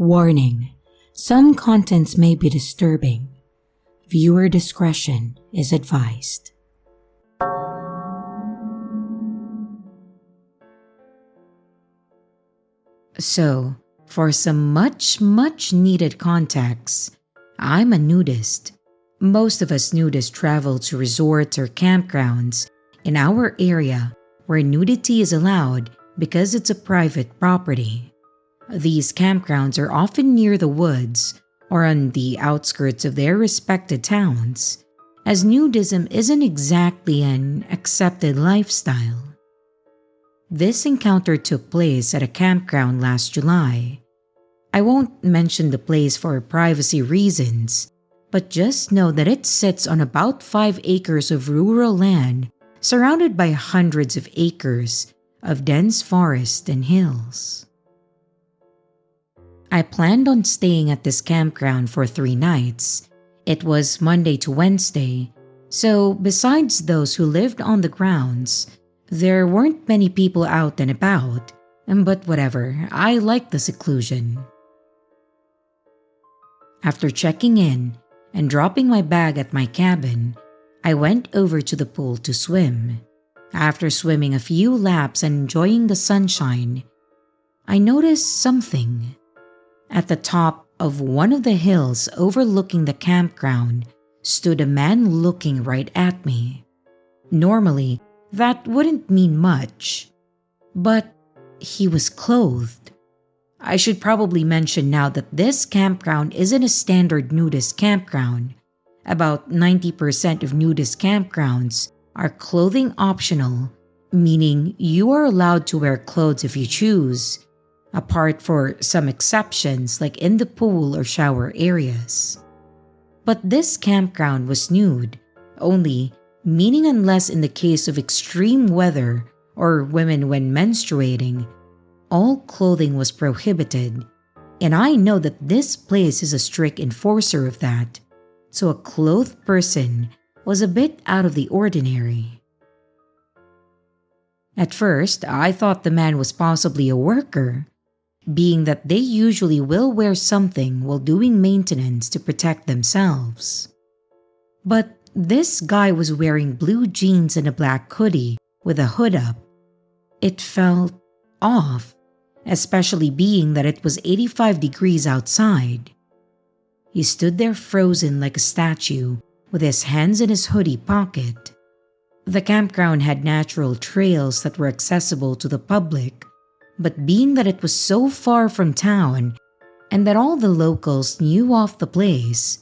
Warning: some contents may be disturbing. Viewer discretion is advised. So, for some much needed context, I'm a nudist. Most of us nudists travel to resorts or campgrounds in our area where nudity is allowed because it's a private property. These campgrounds are often near the woods or on the outskirts of their respected towns, as nudism isn't exactly an accepted lifestyle. This encounter took place at a campground last July. I won't mention the place for privacy reasons, but just know that it sits on about 5 acres of rural land surrounded by hundreds of acres of dense forest and hills. I planned on staying at this campground for 3 nights. It was Monday to Wednesday, so besides those who lived on the grounds, there weren't many people out and about, but whatever, I liked the seclusion. After checking in and dropping my bag at my cabin, I went over to the pool to swim. After swimming a few laps and enjoying the sunshine, I noticed something. At the top of one of the hills overlooking the campground stood a man looking right at me. Normally, that wouldn't mean much, but he was clothed. I should probably mention now that this campground isn't a standard nudist campground. About 90% of nudist campgrounds are clothing optional, meaning you are allowed to wear clothes if you choose, apart for some exceptions like in the pool or shower areas. But this campground was nude, only, meaning unless in the case of extreme weather or women when menstruating, all clothing was prohibited, and I know that this place is a strict enforcer of that, so a clothed person was a bit out of the ordinary. At first, I thought the man was possibly a worker, being that they usually will wear something while doing maintenance to protect themselves. But this guy was wearing blue jeans and a black hoodie with a hood up. It felt off, especially being that it was 85 degrees outside. He stood there frozen like a statue with his hands in his hoodie pocket. The campground had natural trails that were accessible to the public, but being that it was so far from town and that all the locals knew of the place,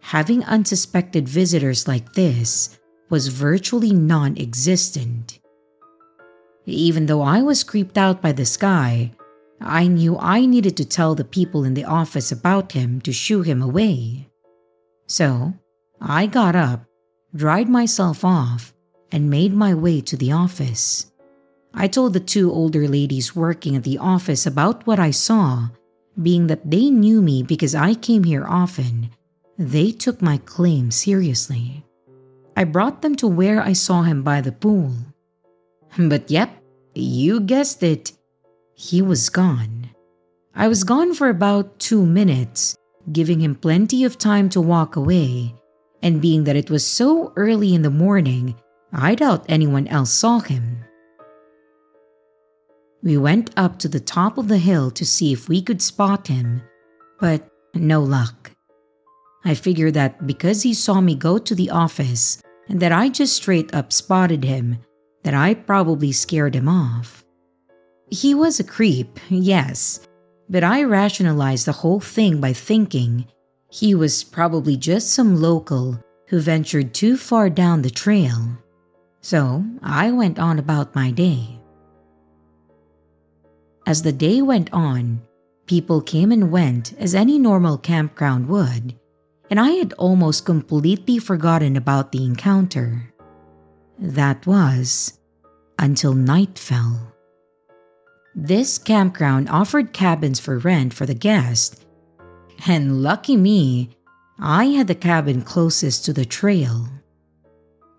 having unsuspected visitors like this was virtually non-existent. Even though I was creeped out by this guy, I knew I needed to tell the people in the office about him to shoo him away. So, I got up, dried myself off, and made my way to the office. I told the 2 older ladies working at the office about what I saw, being that they knew me because I came here often. They took my claim seriously. I brought them to where I saw him by the pool. But yep, you guessed it. He was gone. I was gone for about 2 minutes, giving him plenty of time to walk away, and being that it was so early in the morning, I doubt anyone else saw him. We went up to the top of the hill to see if we could spot him, but no luck. I figured that because he saw me go to the office and that I just straight up spotted him, that I probably scared him off. He was a creep, yes, but I rationalized the whole thing by thinking he was probably just some local who ventured too far down the trail. So I went on about my day. As the day went on, people came and went as any normal campground would, and I had almost completely forgotten about the encounter. That was until night fell. This campground offered cabins for rent for the guests, and lucky me, I had the cabin closest to the trail.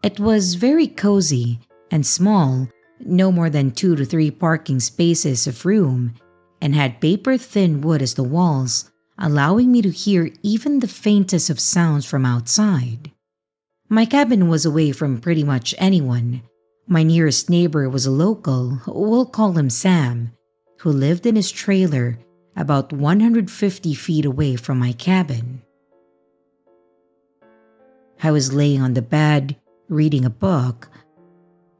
It was very cozy and small, no more than 2 to 3 parking spaces of room, and had paper-thin wood as the walls, allowing me to hear even the faintest of sounds from outside. My cabin was away from pretty much anyone. My nearest neighbor was a local, we'll call him Sam, who lived in his trailer about 150 feet away from my cabin. I was laying on the bed, reading a book,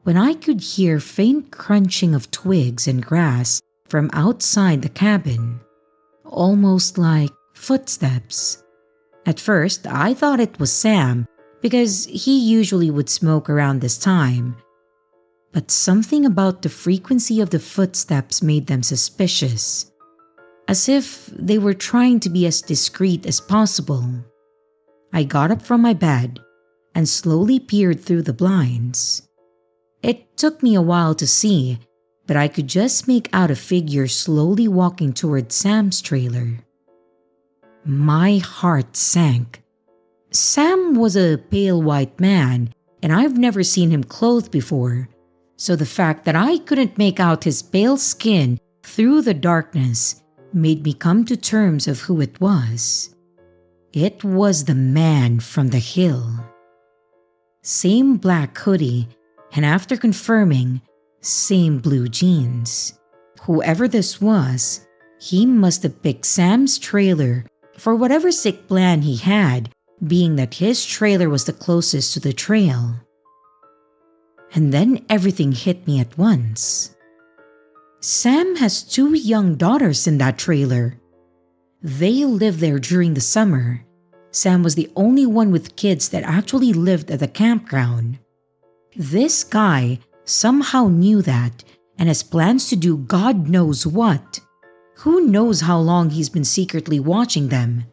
when I could hear faint crunching of twigs and grass from outside the cabin, almost like footsteps. At first, I thought it was Sam because he usually would smoke around this time, but something about the frequency of the footsteps made them suspicious, as if they were trying to be as discreet as possible. I got up from my bed and slowly peered through the blinds. It took me a while to see, but I could just make out a figure slowly walking toward Sam's trailer. My heart sank. Sam was a pale white man, and I've never seen him clothed before, so the fact that I couldn't make out his pale skin through the darkness made me come to terms of who it was. It was the man from the hill. Same black hoodie, and after confirming, same blue jeans. Whoever this was, he must have picked Sam's trailer for whatever sick plan he had, being that his trailer was the closest to the trail. And then everything hit me at once. Sam has 2 young daughters in that trailer. They lived there during the summer. Sam was the only one with kids that actually lived at the campground. This guy somehow knew that and has plans to do God knows what. Who knows how long he's been secretly watching them.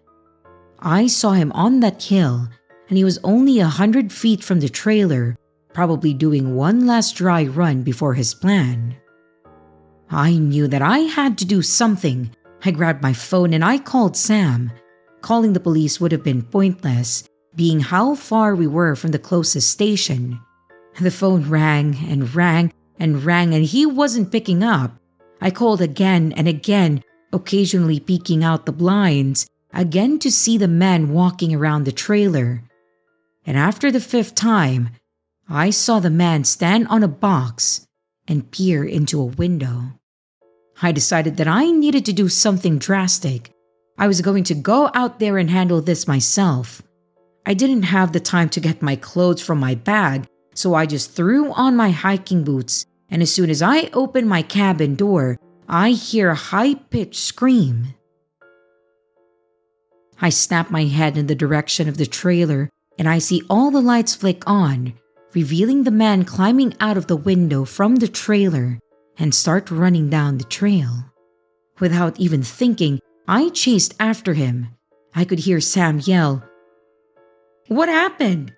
I saw him on that hill, and he was only 100 feet from the trailer, probably doing one last dry run before his plan. I knew that I had to do something. I grabbed my phone and I called Sam. Calling the police would have been pointless, being how far we were from the closest station. The phone rang and rang and rang, and he wasn't picking up. I called again and again, occasionally peeking out the blinds, again to see the man walking around the trailer. And after the 5th time, I saw the man stand on a box and peer into a window. I decided that I needed to do something drastic. I was going to go out there and handle this myself. I didn't have the time to get my clothes from my bag, so I just threw on my hiking boots, and as soon as I opened my cabin door, I hear a high-pitched scream. I snap my head in the direction of the trailer, and I see all the lights flick on, revealing the man climbing out of the window from the trailer and start running down the trail. Without even thinking, I chased after him. I could hear Sam yell, "What happened?"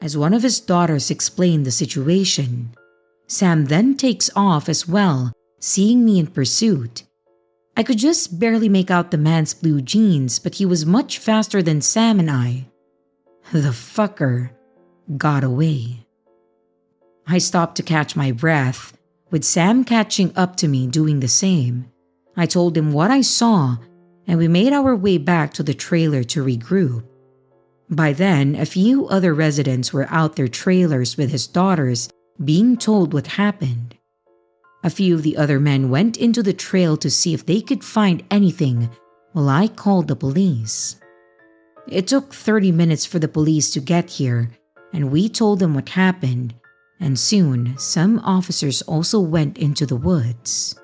as one of his daughters explained the situation. Sam then takes off as well, seeing me in pursuit. I could just barely make out the man's blue jeans, but he was much faster than Sam and I. The fucker got away. I stopped to catch my breath, with Sam catching up to me doing the same. I told him what I saw, and we made our way back to the trailer to regroup. By then, a few other residents were out their trailers with his daughters, being told what happened. A few of the other men went into the trail to see if they could find anything, while I called the police. It took 30 minutes for the police to get here, and we told them what happened, and soon some officers also went into the woods.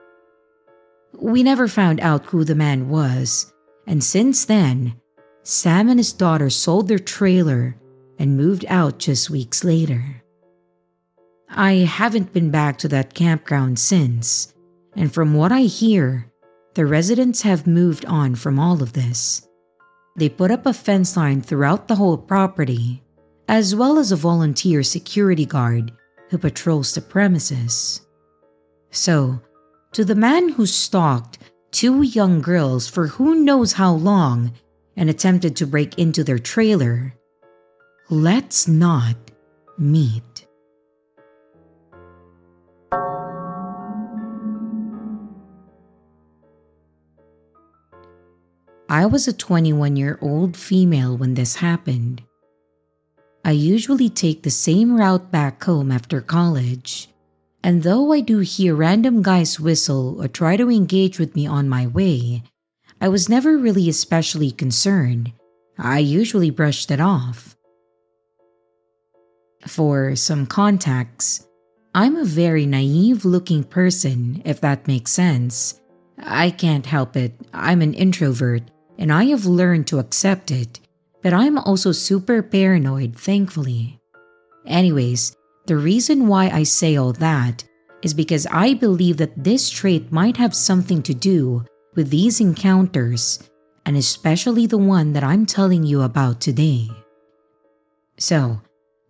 We never found out who the man was, and since then, Sam and his daughter sold their trailer and moved out just weeks later. I haven't been back to that campground since, and from what I hear, the residents have moved on from all of this. They put up a fence line throughout the whole property, as well as a volunteer security guard who patrols the premises. So, to the man who stalked 2 young girls for who knows how long and attempted to break into their trailer, let's not meet. I was a 21-year-old female when this happened. I usually take the same route back home after college, and though I do hear random guys whistle or try to engage with me on my way, I was never really especially concerned. I usually brushed it off. For some context, I'm a very naive-looking person, if that makes sense. I can't help it. I'm an introvert, and I have learned to accept it, but I'm also super paranoid, thankfully. Anyways, the reason why I say all that is because I believe that this trait might have something to do with these encounters, and especially the one that I'm telling you about today. So,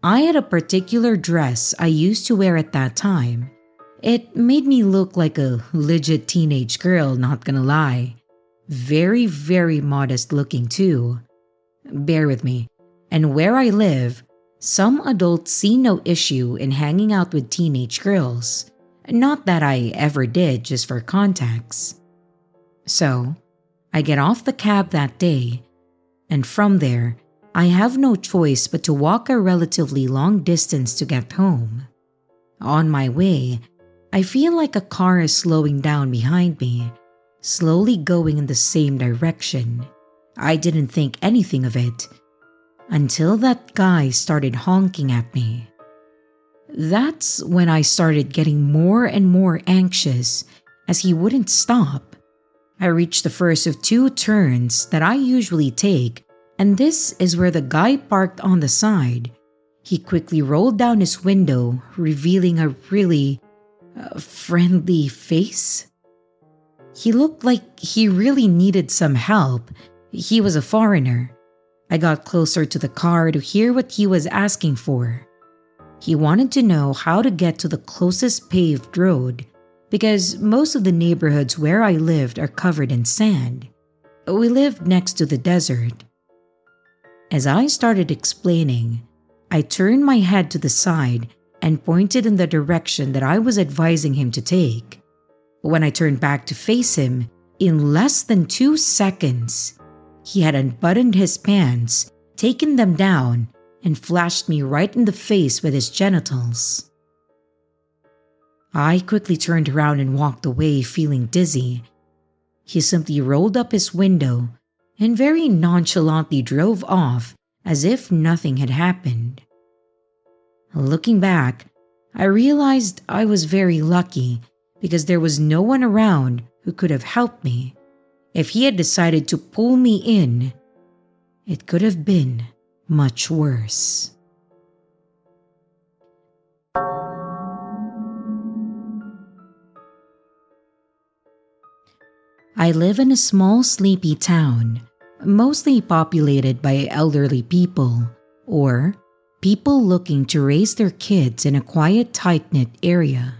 I had a particular dress I used to wear at that time. It made me look like a legit teenage girl, not gonna lie. Very, very modest looking too. Bear with me. And where I live, some adults see no issue in hanging out with teenage girls. Not that I ever did, just for context. So, I get off the cab that day, and from there, I have no choice but to walk a relatively long distance to get home. On my way, I feel like a car is slowing down behind me, slowly going in the same direction. I didn't think anything of it until that guy started honking at me. That's when I started getting more and more anxious as he wouldn't stop. I reached the first of two turns that I usually take, and this is where the guy parked on the side. He quickly rolled down his window, revealing a really friendly face. He looked like he really needed some help. He was a foreigner. I got closer to the car to hear what he was asking for. He wanted to know how to get to the closest paved road, because most of the neighborhoods where I lived are covered in sand. We lived next to the desert. As I started explaining, I turned my head to the side and pointed in the direction that I was advising him to take. When I turned back to face him, in less than 2 seconds, he had unbuttoned his pants, taken them down, and flashed me right in the face with his genitals. I quickly turned around and walked away feeling dizzy. He simply rolled up his window and very nonchalantly drove off as if nothing had happened. Looking back, I realized I was very lucky because there was no one around who could have helped me. If he had decided to pull me in, it could have been much worse. I live in a small, sleepy town, mostly populated by elderly people or people looking to raise their kids in a quiet, tight-knit area.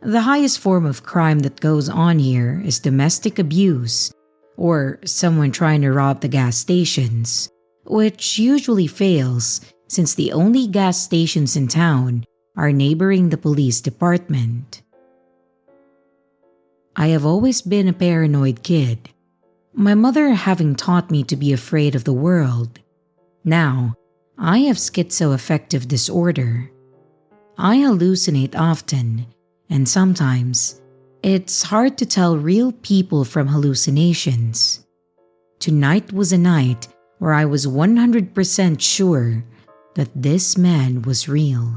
The highest form of crime that goes on here is domestic abuse or someone trying to rob the gas stations, which usually fails since the only gas stations in town are neighboring the police department. I have always been a paranoid kid, my mother having taught me to be afraid of the world. Now, I have schizoaffective disorder. I hallucinate often, and sometimes it's hard to tell real people from hallucinations. Tonight was a night where I was 100% sure that this man was real.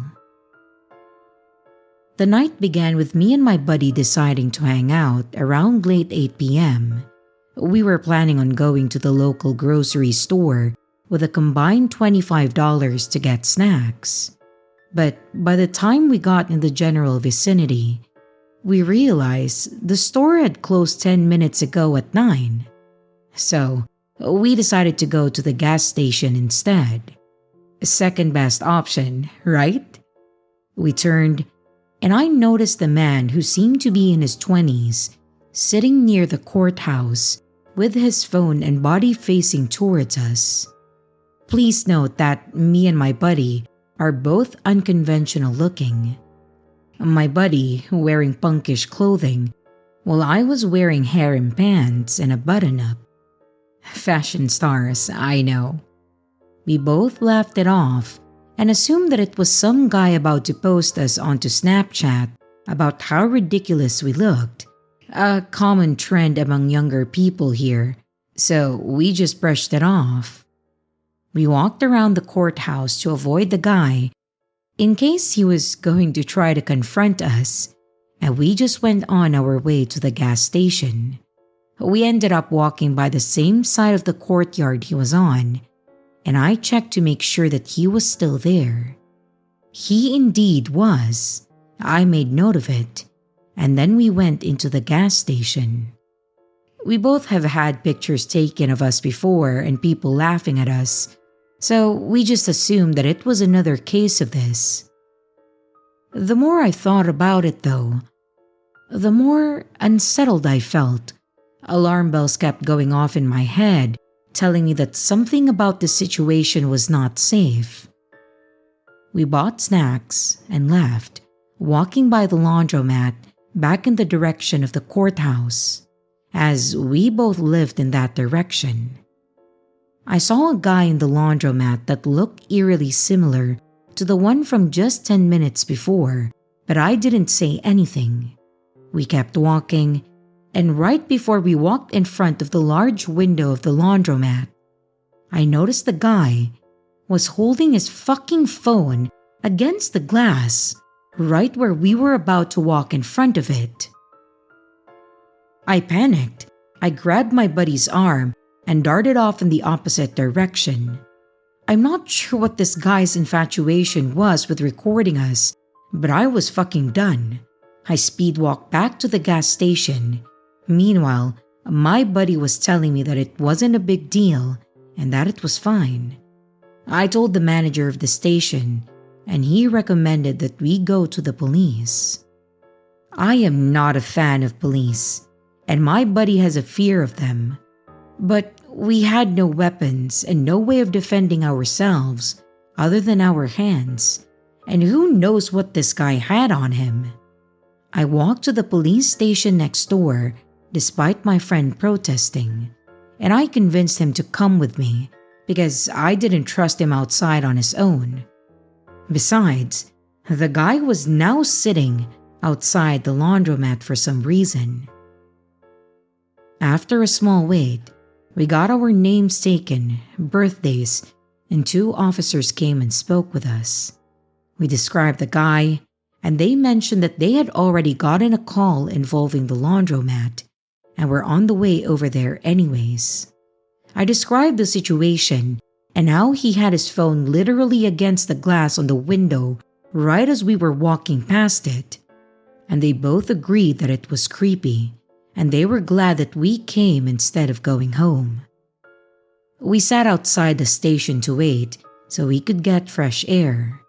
The night began with me and my buddy deciding to hang out around late 8 p.m. We were planning on going to the local grocery store with a combined $25 to get snacks. But by the time we got in the general vicinity, we realized the store had closed 10 minutes ago at 9. So, we decided to go to the gas station instead. Second best option, right? We turned, and I noticed a man who seemed to be in his 20s sitting near the courthouse with his phone and body facing towards us. Please note that me and my buddy are both unconventional looking. My buddy wearing punkish clothing, while I was wearing harem pants and a button-up. Fashion stars, I know. We both laughed it off and assumed that it was some guy about to post us onto Snapchat about how ridiculous we looked, a common trend among younger people here, so we just brushed it off. We walked around the courthouse to avoid the guy in case he was going to try to confront us, and we just went on our way to the gas station. We ended up walking by the same side of the courtyard he was on, and I checked to make sure that he was still there. He indeed was. I made note of it, and then we went into the gas station. We both have had pictures taken of us before and people laughing at us, so we just assumed that it was another case of this. The more I thought about it though, the more unsettled I felt. Alarm bells kept going off in my head, telling me that something about the situation was not safe. We bought snacks and left, walking by the laundromat back in the direction of the courthouse, as we both lived in that direction. I saw a guy in the laundromat that looked eerily similar to the one from just 10 minutes before, but I didn't say anything. We kept walking, and right before we walked in front of the large window of the laundromat, I noticed the guy was holding his fucking phone against the glass right where we were about to walk in front of it. I panicked. I grabbed my buddy's arm and darted off in the opposite direction. I'm not sure what this guy's infatuation was with recording us, but I was fucking done. I speed walked back to the gas station. Meanwhile, my buddy was telling me that it wasn't a big deal and that it was fine. I told the manager of the station, and he recommended that we go to the police. I am not a fan of police, and my buddy has a fear of them. But we had no weapons and no way of defending ourselves other than our hands, and who knows what this guy had on him. I walked to the police station next door despite my friend protesting, and I convinced him to come with me because I didn't trust him outside on his own. Besides, the guy was now sitting outside the laundromat for some reason. After a small wait, we got our names taken, birthdays, and 2 officers came and spoke with us. We described the guy, and they mentioned that they had already gotten a call involving the laundromat and were on the way over there anyways. I described the situation and how he had his phone literally against the glass on the window right as we were walking past it, and they both agreed that it was creepy, and they were glad that we came instead of going home. We sat outside the station to wait so we could get fresh air.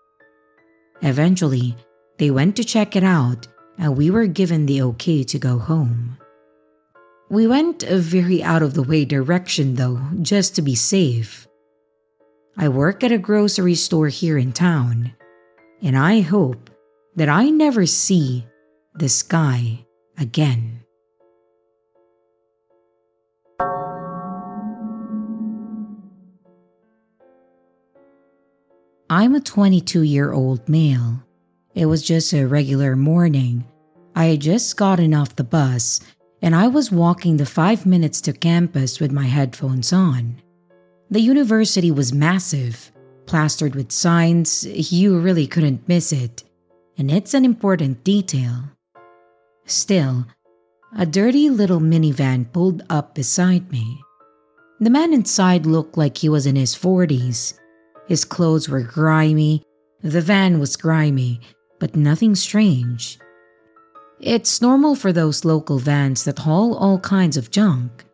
Eventually, they went to check it out and we were given the okay to go home. We went a very out of the way direction though, just to be safe. I work at a grocery store here in town, and I hope that I never see this guy again. I'm a 22-year-old male. It was just a regular morning. I had just gotten off the bus and I was walking the 5 minutes to campus with my headphones on. The university was massive, plastered with signs. You really couldn't miss it, and it's an important detail. Still, a dirty little minivan pulled up beside me. The man inside looked like he was in his 40s. His clothes were grimy, the van was grimy, but nothing strange. It's normal for those local vans that haul all kinds of junk.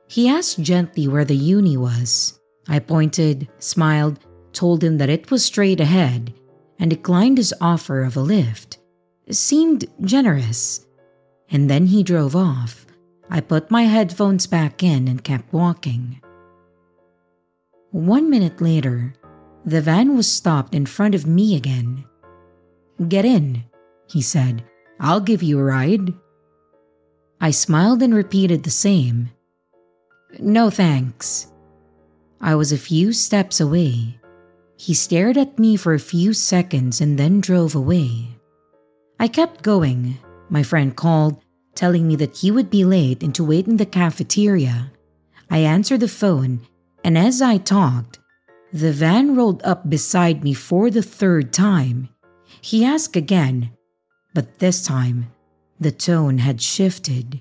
He asked gently where the uni was. I pointed, smiled, told him that it was straight ahead, and declined his offer of a lift. It seemed generous. And then he drove off. I put my headphones back in and kept walking. 1 minute later, the van was stopped in front of me again. "Get in," he said. "I'll give you a ride." I smiled and repeated the same. No thanks. I was a few steps away. He stared at me for a few seconds and then drove away. I kept going. My friend called, telling me that he would be late and to wait in the cafeteria. I answered the phone, and as I talked, the van rolled up beside me for the third time. He asked again, but this time, the tone had shifted.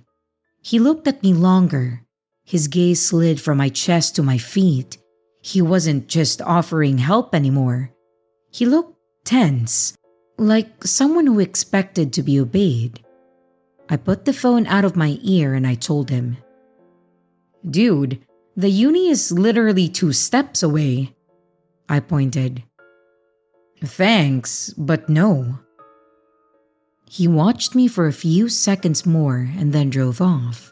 He looked at me longer. His gaze slid from my chest to my feet. He wasn't just offering help anymore. He looked tense, like someone who expected to be obeyed. I put the phone out of my ear and I told him, "Dude, the uni is literally 2 steps away." I pointed. "Thanks, but no." He watched me for a few seconds more and then drove off.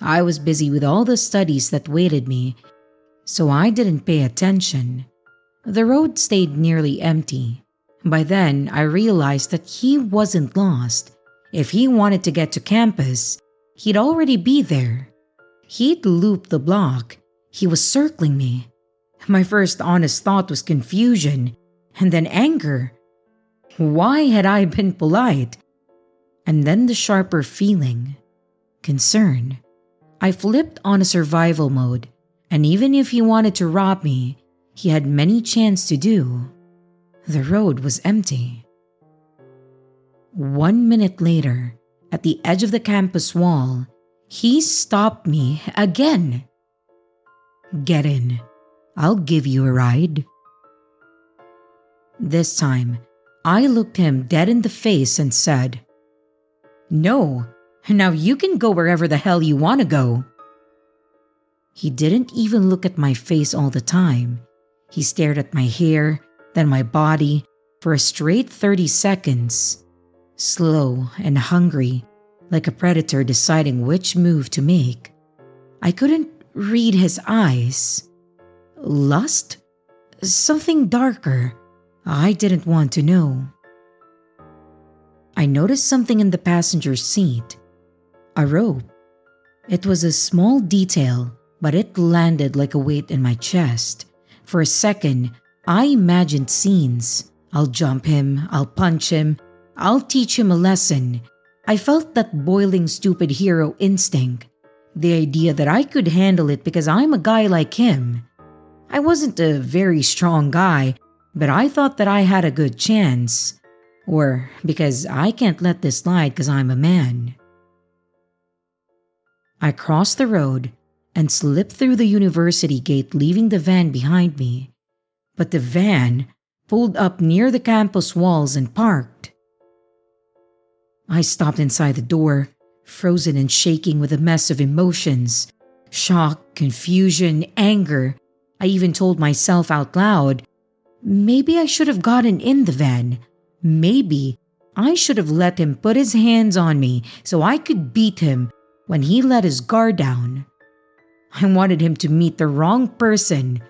I was busy with all the studies that waited me, so I didn't pay attention. The road stayed nearly empty. By then, I realized that he wasn't lost. If he wanted to get to campus, he'd already be there. He'd looped the block. He was circling me. My first honest thought was confusion, and then anger. Why had I been polite? And then the sharper feeling, concern. I flipped on a survival mode, and even if he wanted to rob me, he had many chances to do. The road was empty. 1 minute later, at the edge of the campus wall, he stopped me again. "Get in. I'll give you a ride." This time, I looked him dead in the face and said, "No, now you can go wherever the hell you want to go." He didn't even look at my face all the time. He stared at my hair, then my body, for a straight 30 seconds. Slow and hungry, like a predator deciding which move to make. I couldn't read his eyes. Lust? Something darker. I didn't want to know. I noticed something in the passenger seat. A rope. It was a small detail, but it landed like a weight in my chest. For a second, I imagined scenes. I'll jump him, I'll punch him, I'll teach him a lesson. I felt that boiling stupid hero instinct. The idea that I could handle it because I'm a guy like him. I wasn't a very strong guy, but I thought that I had a good chance. Or because I can't let this slide because I'm a man. I crossed the road and slipped through the university gate, leaving the van behind me. But the van pulled up near the campus walls and parked. I stopped inside the door, frozen and shaking with a mess of emotions. Shock, confusion, anger. I even told myself out loud, maybe I should have gotten in the van. Maybe I should have let him put his hands on me so I could beat him when he let his guard down. I wanted him to meet the wrong person.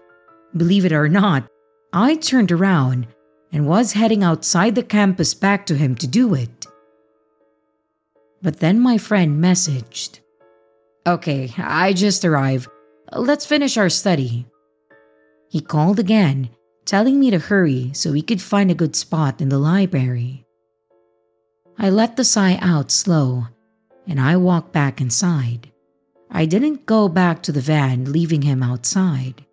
Believe it or not, I turned around and was heading outside the campus back to him to do it. But then my friend messaged, "Okay, I just arrived. Let's finish our study." He called again, telling me to hurry so we could find a good spot in the library. I let the sigh out slow, and I walked back inside. I didn't go back to the van, leaving him outside.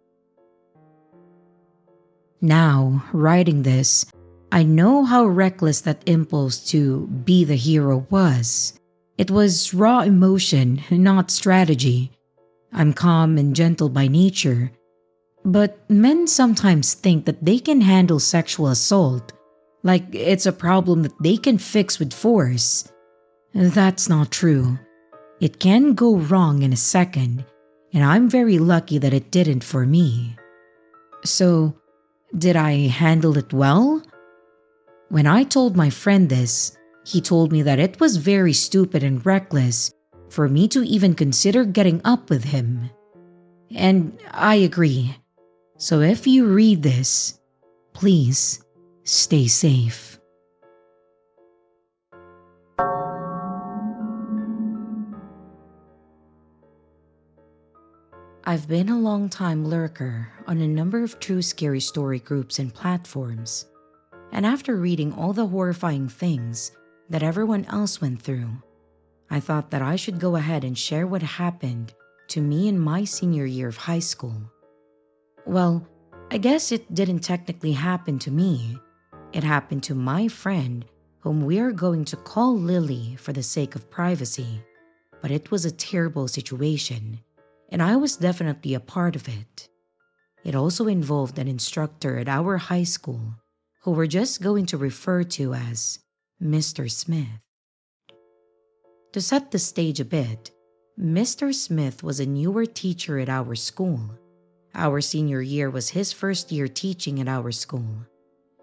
Now, writing this, I know how reckless that impulse to be the hero was. It was raw emotion, not strategy. I'm calm and gentle by nature, but men sometimes think that they can handle sexual assault, like it's a problem that they can fix with force. That's not true. It can go wrong in a second, and I'm very lucky that it didn't for me. So, did I handle it well? When I told my friend this, he told me that it was very stupid and reckless for me to even consider getting up with him. And I agree. So if you read this, please stay safe. I've been a long time lurker on a number of true scary story groups and platforms, and after reading all the horrifying things that everyone else went through, I thought that I should go ahead and share what happened to me in my senior year of high school. Well, I guess it didn't technically happen to me. It happened to my friend, whom we are going to call Lily for the sake of privacy. But it was a terrible situation, and I was definitely a part of it. It also involved an instructor at our high school, who we're just going to refer to as Mr. Smith. To set the stage a bit, Mr. Smith was a newer teacher at our school. Our senior year was his first year teaching at our school.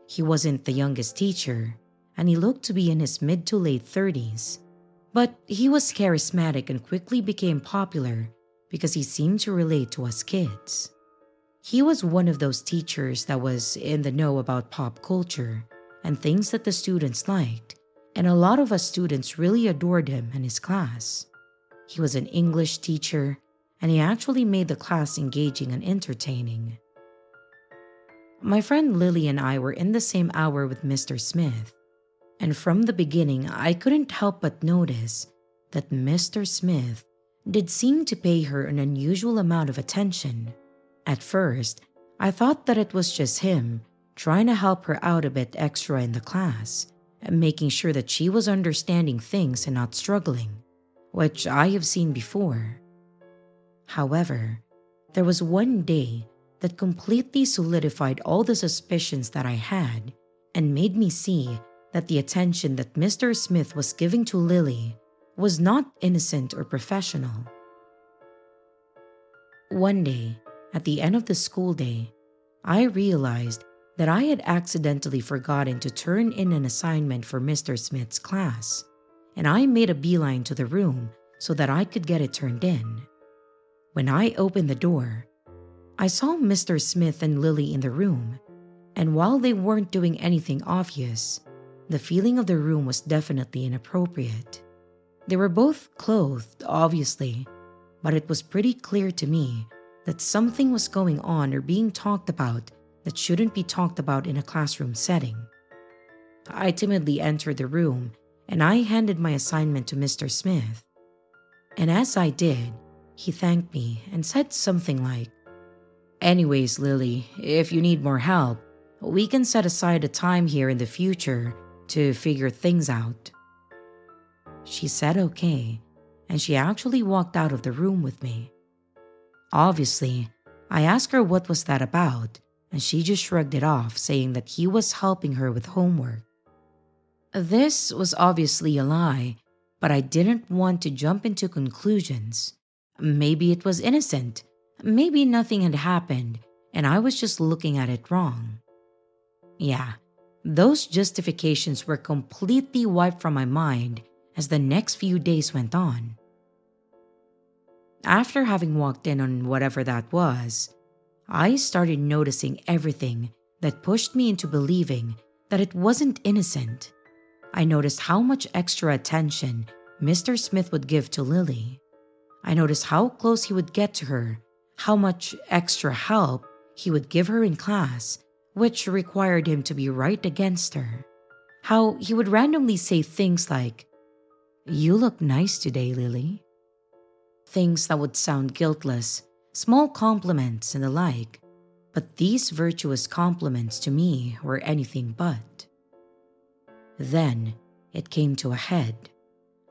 He wasn't the youngest teacher, and he looked to be in his mid to late 30s. But he was charismatic and quickly became popular because he seemed to relate to us kids. He was one of those teachers that was in the know about pop culture and things that the students liked, and a lot of us students really adored him and his class. He was an English teacher, and he actually made the class engaging and entertaining. My friend Lily and I were in the same hour with Mr. Smith, and from the beginning I couldn't help but notice that Mr. Smith did seem to pay her an unusual amount of attention. At first, I thought that it was just him trying to help her out a bit extra in the class and making sure that she was understanding things and not struggling, which I have seen before. However, there was one day that completely solidified all the suspicions that I had and made me see that the attention that Mr. Smith was giving to Lily was not innocent or professional. One day, at the end of the school day, I realized that I had accidentally forgotten to turn in an assignment for Mr. Smith's class, and I made a beeline to the room so that I could get it turned in. When I opened the door, I saw Mr. Smith and Lily in the room, and while they weren't doing anything obvious, the feeling of the room was definitely inappropriate. They were both clothed, obviously, but it was pretty clear to me that something was going on or being talked about that shouldn't be talked about in a classroom setting. I timidly entered the room and I handed my assignment to Mr. Smith. And as I did, he thanked me and said something like, "Anyways, Lily, if you need more help, we can set aside a time here in the future to figure things out." She said okay, and she actually walked out of the room with me. Obviously, I asked her what was that about, and she just shrugged it off, saying that he was helping her with homework. This was obviously a lie, but I didn't want to jump into conclusions. Maybe it was innocent, maybe nothing had happened, and I was just looking at it wrong. Yeah, those justifications were completely wiped from my mind as the next few days went on. After having walked in on whatever that was, I started noticing everything that pushed me into believing that it wasn't innocent. I noticed how much extra attention Mr. Smith would give to Lily. I noticed how close he would get to her, how much extra help he would give her in class, which required him to be right against her. How he would randomly say things like, "You look nice today, Lily." Things that would sound guiltless, small compliments and the like, but these virtuous compliments to me were anything but. Then it came to a head.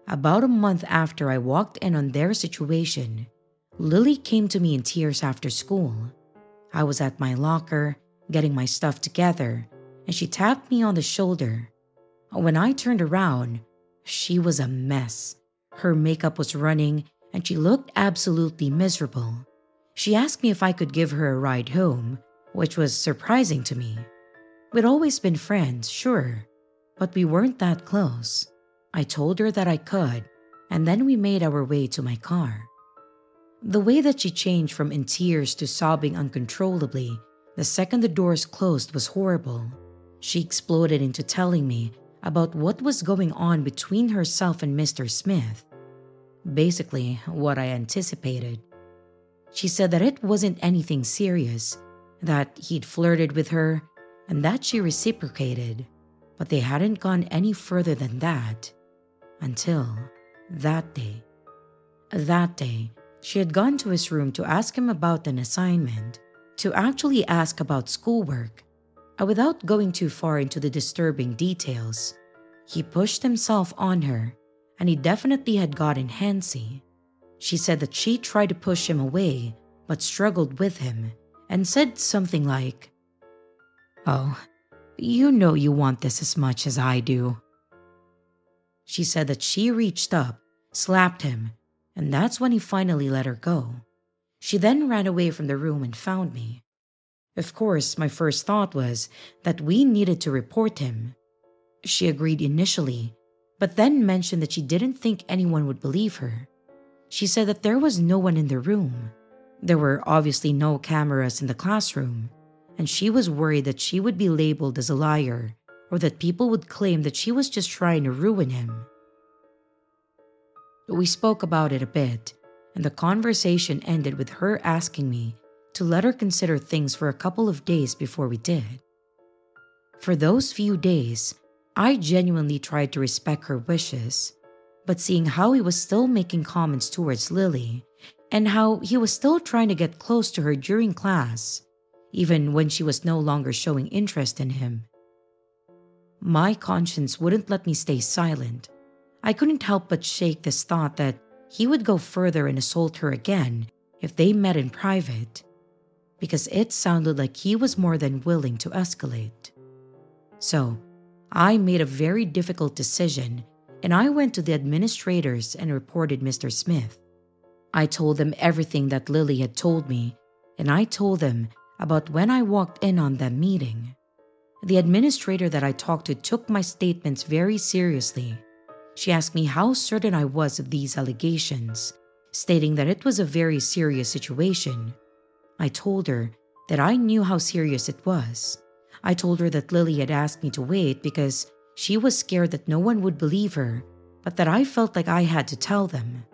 About a month after I walked in on their situation, Lily came to me in tears after school. I was at my locker, getting my stuff together, and she tapped me on the shoulder. When I turned around, she was a mess. Her makeup was running, and she looked absolutely miserable. She asked me if I could give her a ride home, which was surprising to me. We'd always been friends, sure, but we weren't that close. I told her that I could, and then we made our way to my car. The way that she changed from in tears to sobbing uncontrollably the second the doors closed was horrible. She exploded into telling me about what was going on between herself and Mr. Smith. Basically, what I anticipated. She said that it wasn't anything serious, that he'd flirted with her, and that she reciprocated, but they hadn't gone any further than that until that day. That day, she had gone to his room to ask him about an assignment, to actually ask about schoolwork. And without going too far into the disturbing details, he pushed himself on her, and he definitely had gotten handsy. She said that she tried to push him away, but struggled with him, and said something like, "Oh, you know you want this as much as I do." She said that she reached up, slapped him, and that's when he finally let her go. She then ran away from the room and found me. Of course, my first thought was that we needed to report him. She agreed initially, but then mentioned that she didn't think anyone would believe her. She said that there was no one in the room. There were obviously no cameras in the classroom, and she was worried that she would be labeled as a liar or that people would claim that she was just trying to ruin him. We spoke about it a bit, and the conversation ended with her asking me to let her consider things for a couple of days before we did. For those few days, I genuinely tried to respect her wishes, but seeing how he was still making comments towards Lily, and how he was still trying to get close to her during class, even when she was no longer showing interest in him, my conscience wouldn't let me stay silent. I couldn't help but shake this thought that he would go further and assault her again if they met in private, because it sounded like he was more than willing to escalate. So, I made a very difficult decision, and I went to the administrators and reported Mr. Smith. I told them everything that Lily had told me, and I told them about when I walked in on that meeting. The administrator that I talked to took my statements very seriously. She asked me how certain I was of these allegations, stating that it was a very serious situation. I told her that I knew how serious it was. I told her that Lily had asked me to wait because she was scared that no one would believe her, but that I felt like I had to tell them.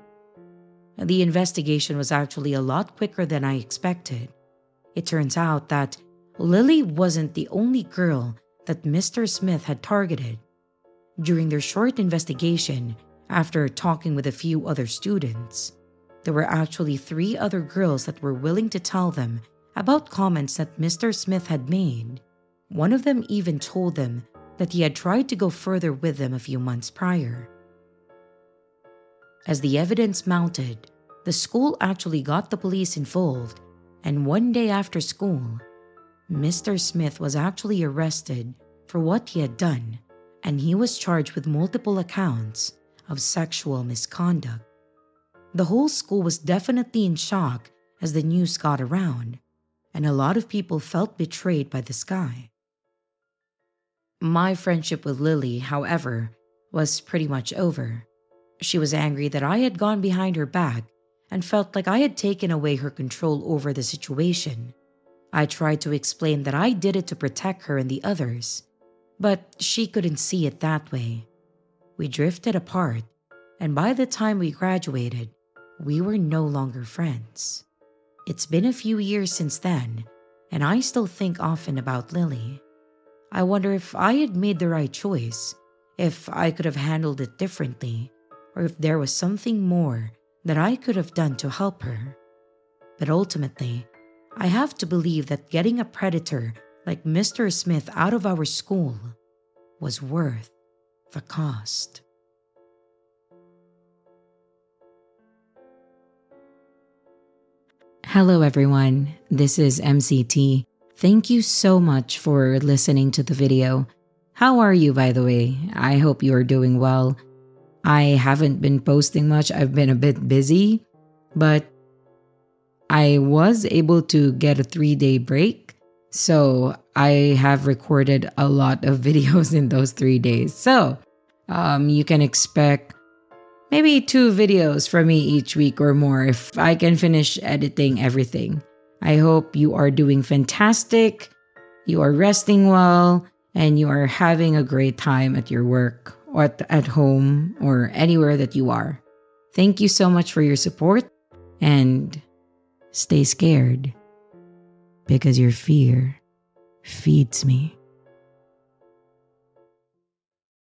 The investigation was actually a lot quicker than I expected. It turns out that Lily wasn't the only girl that Mr. Smith had targeted. During their short investigation, after talking with a few other students, there were actually 3 other girls that were willing to tell them about comments that Mr. Smith had made. One of them even told them that he had tried to go further with them a few months prior. As the evidence mounted, the school actually got the police involved, and one day after school, Mr. Smith was actually arrested for what he had done, and he was charged with multiple accounts of sexual misconduct. The whole school was definitely in shock as the news got around, and a lot of people felt betrayed by this guy. My friendship with Lily, however, was pretty much over. She was angry that I had gone behind her back and felt like I had taken away her control over the situation. I tried to explain that I did it to protect her and the others, but she couldn't see it that way. We drifted apart, and by the time we graduated, we were no longer friends. It's been a few years since then, and I still think often about Lily. I wonder if I had made the right choice, if I could have handled it differently, or if there was something more that I could have done to help her. But ultimately, I have to believe that getting a predator like Mr. Smith out of our school was worth the cost. Hello everyone, this is MCT. Thank you so much for listening to the video. How are you, by the way? I hope you are doing well. I haven't been posting much. I've been a bit busy, but I was able to get a 3-day break. So I have recorded a lot of videos in those 3 days. So you can expect maybe 2 videos from me each week or more if I can finish editing everything. I hope you are doing fantastic, you are resting well, and you are having a great time at your work or at home or anywhere that you are. Thank you so much for your support, and stay scared because your fear feeds me.